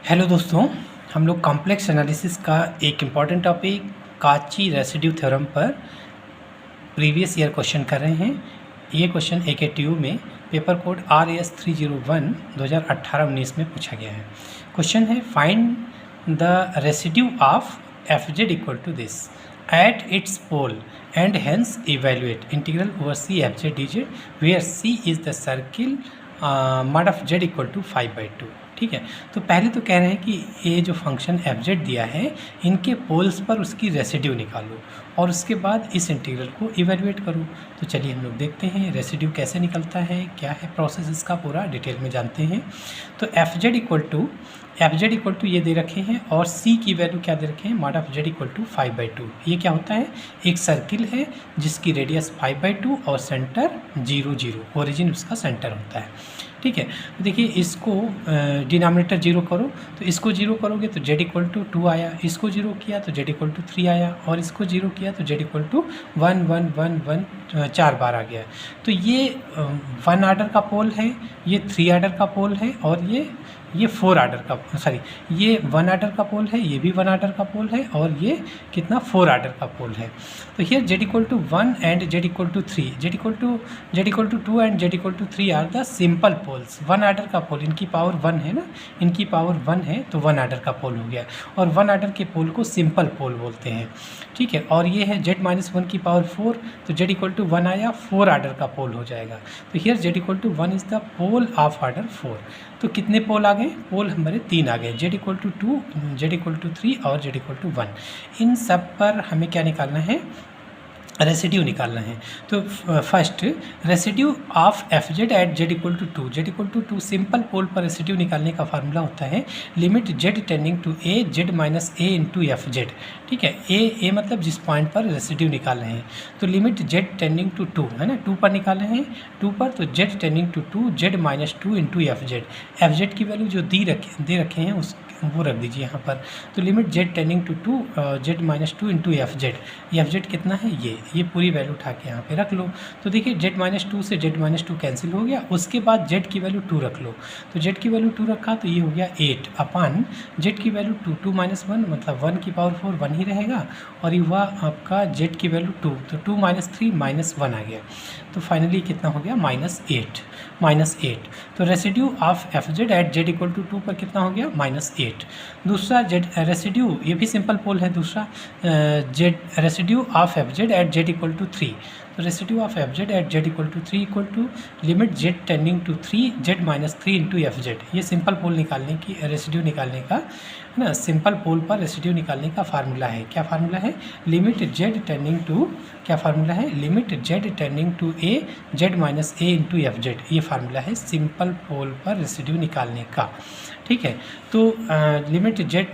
Hello दोस्तों, हम लोग कॉम्प्लेक्स एनालिसिस का एक important topic Cauchy residue theorem पर प्रीवियस ईयर क्वेश्चन कर रहे हैं। ये क्वेश्चन AKTU में पेपर कोड RAS 301 2018-19 में पूछा गया है। क्वेश्चन है find the residue of FZ equal to this at its pole and hence evaluate integral over C FZ dz where C is the circle mod of Z equal to 5/2। ठीक है, तो पहले तो कह रहे हैं कि ये जो फंक्शन FZ दिया है इनके पोल्स पर उसकी रेसिड्यू निकालो और उसके बाद इस इंटीग्रल को इवेल्युएट करो। तो चलिए हम लोग देखते हैं रेसिड्यू कैसे निकलता है, क्या है प्रोसेस इसका, पूरा डिटेल में जानते हैं। तो FZ इक्वल टू ये दे रखे हैं और C की वैल्यू क्या दे रखे हैं, mod of Z equal to 5/2। ये क्या होता है, एक सर्किल है जिसकी रेडियस 5/2 और सेंटर 0 0, ओरिजिन उसका सेंटर होता है। ठीक है, तो देखिए इसको डिनोमिनेटर 0 करो, तो इसको 0 करोगे तो Z इक्वल टू 2 आया, इसको 0 किया तो Z इक्वल टू 3 आया और इसको 0 किया तो Z इक्वल टू 1 1 1 1 4 बार आ गया। तो ये 1 आर्डर का पोल है, ये 3 आर्डर का पोल है और ये 4 आर्डर का, सॉरी ये 1 आर्डर का पोल है, ये भी 1 आर्डर का पोल है और ये कितना 4 आर्डर का पोल है। तो here Z equal to 1 and Z equal to 3, Z equal to 2 and Z equal to 3 are the simple poles. 1 order का पोल, इनकी पावर 1 है ना, इनकी पावर 1 है तो 1 आर्डर का पोल हो गया और 1 आर्डर के पोल को सिंपल पोल बोलते हैं। ठीक है, और ये है Z-1 की पावर 4, तो Z इक्वल टू 1 आया, 4 आर्डर का पोल हो जाएगा। तो here Z equal to 1 is the pole of order 4। तो कितने पोल आ गए, पोल हमारे 3 आ गए, Z equal to 2, Z equal to 3 और Z इक्वल टू 1। इन सब पर हमें क्या निकालना है, रेसिड्यू निकालना है। तो first residue of FZ at Z equal to 2, Z equal to 2 simple pole पर रेसिड्यू निकालने का फार्मूला होता है limit Z tending to A Z minus A into FZ। ठीक है, ए मतलब जिस पॉइंट पर रेसिड्यू निकाल रहे हैं, तो लिमिट Z टेंडिंग टू 2 है ना, 2 पर निकाल रहे हैं, 2 पर तो Z tending to 2 Z minus 2 into FZ की वैल्यू जो दे रखे हैं उस वो रख दीजिए यहाँ पर। तो limit Z tending to 2 Z minus 2 into FZ कितना है, ये पूरी वैल्यू उठा के यहाँ पे रख लो। तो देखिए Z माइनस 2 से Z माइनस 2 कैंसिल हो गया, उसके बाद Z की वैल्यू 2 रख लो, तो Z की वैल्यू 2 रखा तो ये हो गया 8 अपान Z की वैल्यू 2, 2 माइनस 1 मतलब 1 की पावर 4 1 ही रहेगा और ये हुआ आपका Z की वैल्यू 2, तो 2 माइनस 3 माइनस 1 आ गया, तो फाइनली कितना हो गया -8। तो residue of FZ at Z equal to 2 पर कितना हो गया, -8। दूसरा रेसिड्यू, ये भी सिंपल पोल है, दूसरा residue of FZ at Z equal to 3। तो residue of FZ at Z equal to 3 equal to limit Z tending to 3 Z minus 3 into FZ। ये सिंपल पोल निकालने की, रेसिड्यू निकालने का है ना, सिंपल पोल पर रेसिड्यू निकालने का फार्मूला है। क्या फार्मूला है, लिमिट Z टेंडिंग टू, क्या फार्मूला है, limit Z tending to A Z minus A into FZ। ये फार्मूला है सिंपल पोल पर रेसिड्यू निकालने का। ठीक है, तो लिमिट Z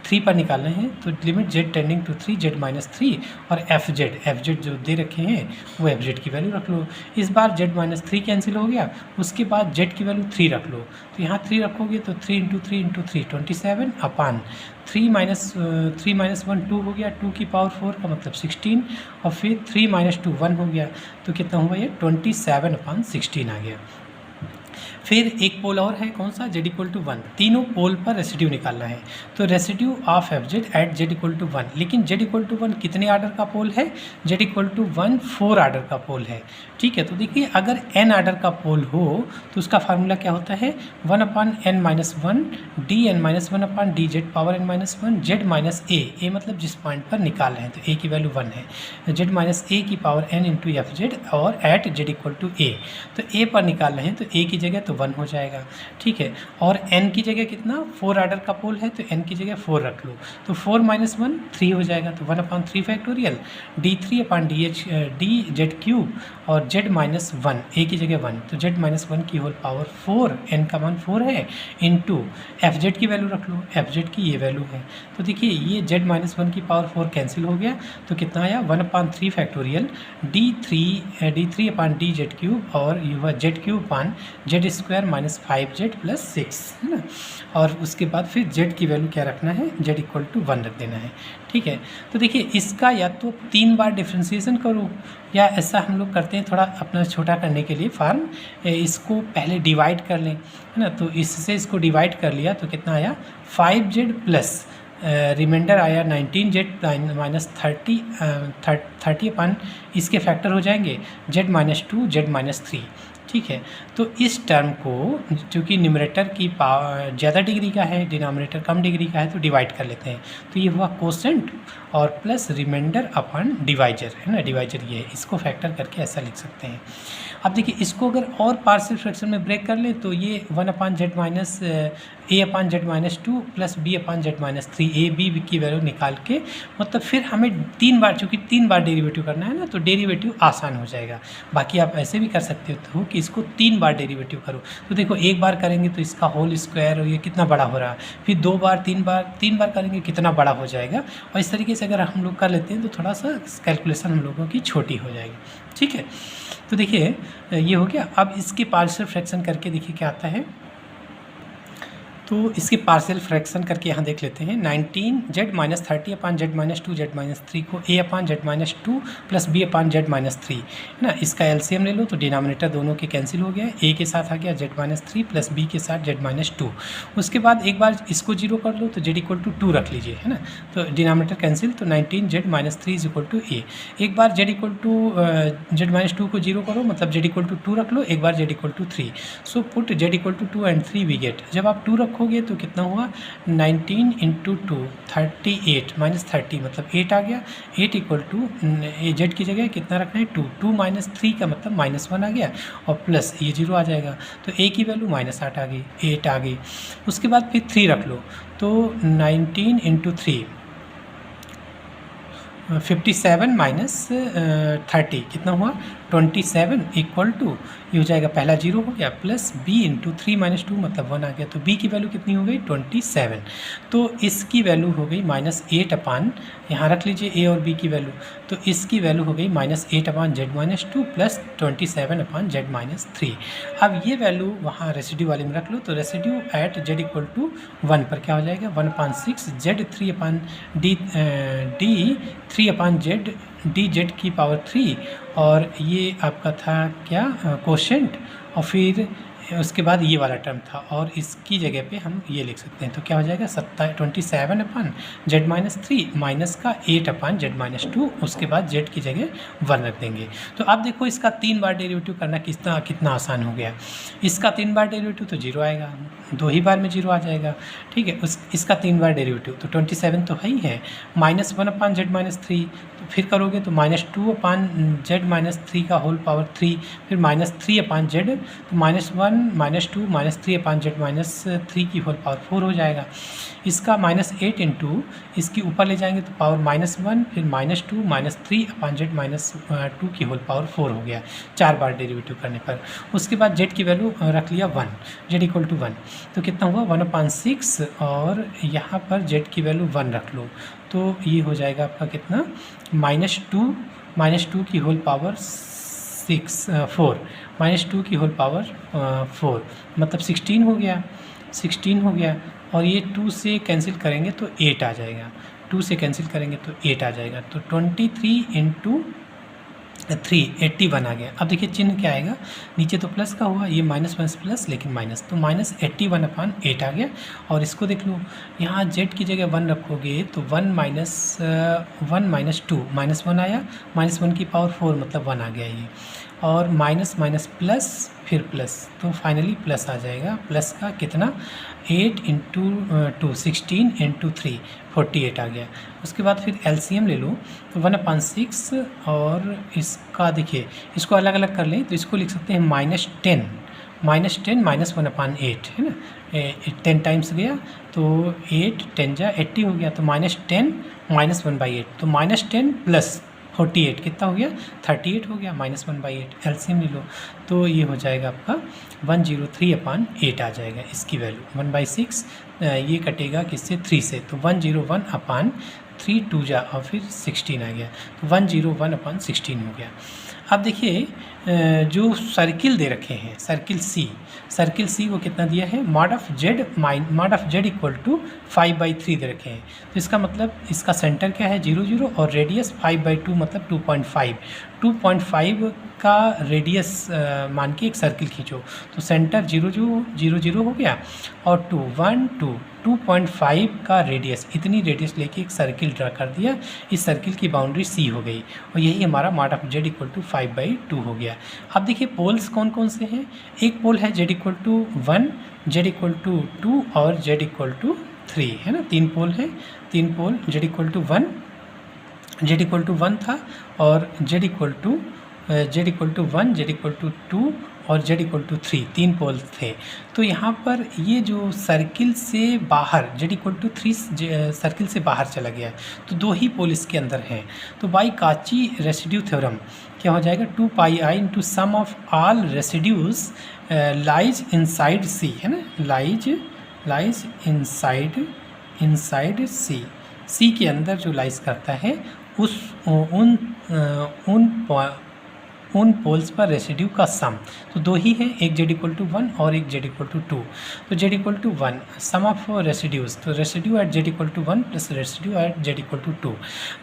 3 पर निकालना है, तो limit Z tending to 3 Z minus 3 और FZ जो दे रखे हैं वो FZ की वैल्यू रख लो। इस बार Z माइनस 3 कैंसिल हो गया, उसके बाद Z की वैल्यू 3 रख लो, तो यहाँ 3 रखोगे तो 3 इंटू 3 इंटू 3 27 अपान 3 माइनस 1 2 हो गया, 2 की पावर 4 का मतलब 16 और फिर 3 माइनस 2 1 हो गया, तो कितना हुआ ये 27 अपान 16 आ गया। फिर एक पोल और है, कौन सा, Z इक्वल टू 1। तीनों पोल पर रेसिड्यू निकालना है, तो residue of FZ at Z equal to 1, लेकिन Z इक्वल टू 1 कितने आर्डर का पोल है, Z इक्वल टू 1 4 आर्डर का पोल है। ठीक है, तो देखिए अगर n आर्डर का पोल हो तो उसका फार्मूला क्या होता है, 1 अपान n minus 1 dn minus 1 upon dz power n minus 1 Z minus a मतलब जिस पॉइंट पर निकाल रहे हैं, तो a की वैल्यू 1 है, Z माइनस a की पावर n इंटू FZ और at Z equal to a। तो a पर निकाल रहे हैं तो a की जगह तो 1 हो जाएगा। ठीक है, और n की जगह कितना, 4 आर्डर का पोल है तो n की जगह 4 रख लो, तो 4 माइनस 1 3 हो जाएगा, तो 1 अपान 3 फैक्टोरियल d3 अपान dz क्यूब और Z माइनस 1 a की जगह 1, तो Z माइनस 1 की होल पावर 4, n का मान 4 है, इंटू FZ की वैल्यू रख लो, FZ की ये वैल्यू है। तो देखिए ये Z माइनस 1 की पावर 4 कैंसिल हो गया, तो कितना आया 1 अपान 3 फैक्टोरियल d3 अपान dz क्यूब और ये हुआ Z क्यूब अपान Z square minus 5z plus 6 है ना। और उसके बाद फिर z की वैल्यू क्या रखना है, z इक्वल टू 1 रख देना है। ठीक है, तो देखिए इसका या तो 3 बार डिफ्रेंसिएशन करो, या ऐसा हम लोग करते हैं थोड़ा अपना छोटा करने के लिए फॉर्म, इसको पहले डिवाइड कर लें, है ना। तो इससे इसको डिवाइड कर लिया तो कितना आया 5z प्लस रिमाइंडर आया 19z माइनस 30 अपन इसके फैक्टर हो जाएंगे z माइनस 2 z माइनस 3। ठीक है, तो इस टर्म को चूँकि न्यूमरेटर की पावर ज़्यादा डिग्री का है, डिनोमिनेटर कम डिग्री का है, तो डिवाइड कर लेते हैं। तो ये हुआ कोसेंट और प्लस रिमाइंडर अपन डिवाइजर, है ना, डिवाइजर ये है, इसको फैक्टर करके ऐसा लिख सकते हैं। अब देखिए इसको अगर और पार्शियल फ्रैक्शन में ब्रेक कर लें तो ये 1/z minus a/z minus 2 plus b/z minus 3 a b की वैल्यू निकाल के, मतलब फिर हमें 3 बार, चूँकि 3 बार डेरिवेटिव करना है ना, तो डेरिवेटिव आसान हो जाएगा। बाकी आप ऐसे भी कर सकते हो कि इसको 3 बार डेरिवेटिव करो। तो देखो एक बार करेंगे तो इसका होल स्क्वायर ये कितना बड़ा हो रहा है, फिर 2 बार 3 बार करेंगे कितना बड़ा हो जाएगा। और इस तरीके से अगर हम लोग कर लेते हैं तो थोड़ा सा कैलकुलेशन हम लोगों की छोटी हो जाएगी। ठीक है, तो देखिए ये हो गया। अब इसके पार्शियल फ्रैक्शन करके देखिए क्या आता है। तो इसके पार्शियल फ्रैक्शन करके यहाँ देख लेते हैं। 19z minus 30/z minus 2 z minus 3 को a/z minus 2 plus b/z minus 3, है ना। इसका एलसीएम ले लो तो डिनोमिनेटर दोनों के कैंसिल हो गया, a के साथ आ गया z माइनस 3 प्लस b के साथ z माइनस 2। उसके बाद एक बार इसको जीरो कर लो तो z इक्वल टू 2 रख लीजिए, है ना। तो डिनोमिनेटर कैंसिल, तो 19z माइनस 3 इज इक्वल टू a। एक बार z equal to z minus 2 को जीरो करो, मतलब z इक्वल टू 2 रख लो, एक बार z equal to 3। So put z equal to 2 and 3 we get. जब आप 2 रखोगे तो कितना हुआ 19 इंटू 2 38 माइनस 30 मतलब 8 आ गया। 8 इक्वल टू z की जगह कितना रखना है 2, 2 माइनस 3 का मतलब -1 आ गया, और प्लस ये 0 आ जाएगा। तो a की वैल्यू -8 आ गई, 8 आ गई। उसके बाद फिर 3 रख लो, तो 19 इंटू 3 57 माइनस 30 कितना हुआ 27 इक्वल टू, ये हो जाएगा पहला 0 हो गया, प्लस b इंटू 3 माइनस 2 मतलब 1 आ गया। तो b की वैल्यू कितनी हो गई 27। तो इसकी वैल्यू हो गई -8 अपान, यहाँ रख लीजिए a और b की वैल्यू, तो इसकी वैल्यू हो गई -8 अपान z माइनस 2 प्लस 27 अपान z माइनस 3। अब ये वैल्यू वहाँ रेसिड्यू वाले में रख लो, तो residue at z equal to 1 पर क्या हो जाएगा 1/6 z 3 upon d 3 upon z D Z की पावर 3, और ये आपका था क्या कोशेंट, और फिर उसके बाद ये वाला टर्म था, और इसकी जगह पे हम ये लिख सकते हैं। तो क्या हो जाएगा 27 अपान z माइनस 3 माइनस का 8 अपान z माइनस 2, उसके बाद z की जगह 1 रख देंगे। तो अब देखो इसका 3 बार डेरिवेटिव करना कितना आसान हो गया। इसका 3 बार डेरिवेटिव तो 0 आएगा, 2 ही बार में 0 आ जाएगा। ठीक है, इसका 3 बार डेरिवेटिव तो 27 तो है ही है, -1 अपान z माइनस 3, तो फिर करोगे तो -2 अपान z माइनस 3 का होल पावर 3, फिर -3 अपान z, तो -1 -2 -3 अपान z माइनस 3 की होल पावर 4 हो जाएगा। इसका -8 इंटू इसकी ऊपर ले जाएंगे तो पावर -1, फिर -2 -3 अपान z माइनस 2 की होल पावर 4 हो गया 4 बार डेरिवेटिव करने पर। उसके बाद z की वैल्यू रख लिया 1, z इक्वल टू 1, तो कितना हुआ 1/6, और यहाँ पर z की वैल्यू 1 रख लो, तो ये हो जाएगा आपका कितना -2 की होल पावर 4 -2 की होल पावर 4 मतलब 16 हो गया, और ये 2 से कैंसिल करेंगे तो 8 आ जाएगा, 2 से कैंसिल करेंगे तो 8 आ जाएगा। तो 23 इंटू 3 81 आ गया। अब देखिए चिन्ह क्या आएगा, नीचे तो प्लस का हुआ, ये माइनस प्लस लेकिन माइनस, तो -81 अपान 8 आ गया। और इसको देख लो, यहाँ z की जगह 1 रखोगे तो 1 माइनस 2 -1 आया, -1 की पावर 4 मतलब 1 आ गया ये, और माइनस प्लस फिर प्लस, तो फाइनली प्लस आ जाएगा। प्लस का कितना 8 इंटू 2 16 इंटू 3 48 आ गया। उसके बाद फिर एलसीएम ले लो, तो 1/6, और इसका देखिए इसको अलग अलग कर लें तो इसको लिख सकते हैं -10 -1/8, है ना, 10 टाइम्स गया तो 8 10 जा 80 हो गया, तो -10 -1/8, तो -10 प्लस 48 कितना हो गया 38 हो गया, -1/8 एलसीएम ले लो, तो ये हो जाएगा आपका 103 अपान 8 आ जाएगा। इसकी वैल्यू 1/6 ये कटेगा किससे 3 से, तो 101 अपान 3 2 जा और फिर 16 आ गया, तो 101 अपान 16 हो गया। अब देखिए जो सर्किल दे रखे हैं, सर्किल सी वो कितना दिया है, mod of Z equal to 5/3 दे रखे हैं। तो इसका मतलब इसका सेंटर क्या है 0 0 और रेडियस 5/2 मतलब 2.5 का रेडियस मान के एक सर्किल खींचो। तो सेंटर 0 0 0 हो गया और 2.5 का रेडियस, इतनी रेडियस लेके एक सर्किल ड्रा कर दिया। इस सर्किल की बाउंड्री सी हो गई और यही हमारा mod of Z equal to 5/2 हो गया। अब देखिए पोल्स कौन कौन से हैं। एक पोल है Z equal to 1, Z equal to 2 और जेड इक्वल टू 3, है ना। 3 पोल हैं, 3 pole Z equal to 1, Z equal to 1 था और Z equal to 1, Z equal to 2 और जेड इक्वल टू 3, 3 पोल थे। तो यहाँ पर ये जो सर्किल से बाहर जेड इक्वल टू 3 सर्किल से बाहर चला गया है, तो 2 ही पोल इसके अंदर हैं। तो बाई काची रेसिड्यू थ्योरम क्या हो जाएगा, 2πi into sum of all residues lies inside C, है ना, लाइज इनसाइड सी के अंदर जो लाइज करता है उन पोल्स पर रेसिड्यू का सम। तो 2 ही हैं, एक जेड इक्वल टू 1 और एक जेड इक्वल टू 2। तो Z equal to 1 sum of residues, तो residue at Z equal to 1 plus residue at Z equal to 2।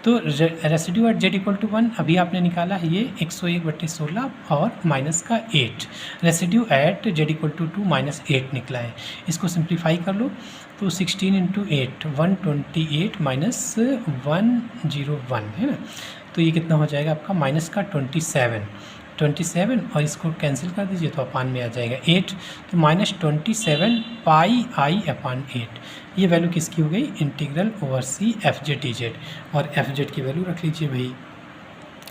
तो residue at Z equal to 1 अभी आपने निकाला है ये 101/16 और माइनस का 8। Residue at Z equal to 2 minus 8 निकला है। इसको सिंप्लीफाई कर लो तो 16 इंटू 8 128 माइनस 101, है ना। तो ये कितना हो जाएगा आपका माइनस का 27 और इसको कैंसिल कर दीजिए तो अपान में आ जाएगा 8। तो माइनस 27πi/8 ये वैल्यू किसकी हो गई, integral over C F Z D Z. और एफ जेड की वैल्यू रख लीजिए भाई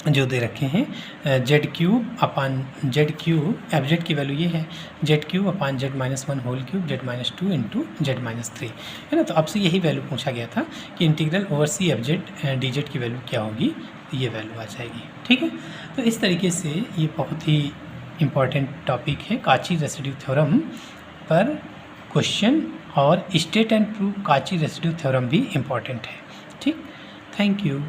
जो दे रखे हैं Z cube upon Z cube, F Z की वैल्यू ये है Z cube upon Z minus 1 whole cube Z minus 2 into Z minus 3, है ना। तो आपसे यही वैल्यू पूछा गया था कि integral over C F Z D Z की वैल्यू क्या होगी, तो ये वैल्यू आ जाएगी, ठीक है। तो इस तरीके से ये बहुत ही इम्पॉर्टेंट टॉपिक है काची रेसिड्यू थ्योरम पर क्वेश्चन, और स्टेट एंड प्रूव काची रेसिड्यू थ्योरम भी इम्पॉर्टेंट है, ठीक। Thank you.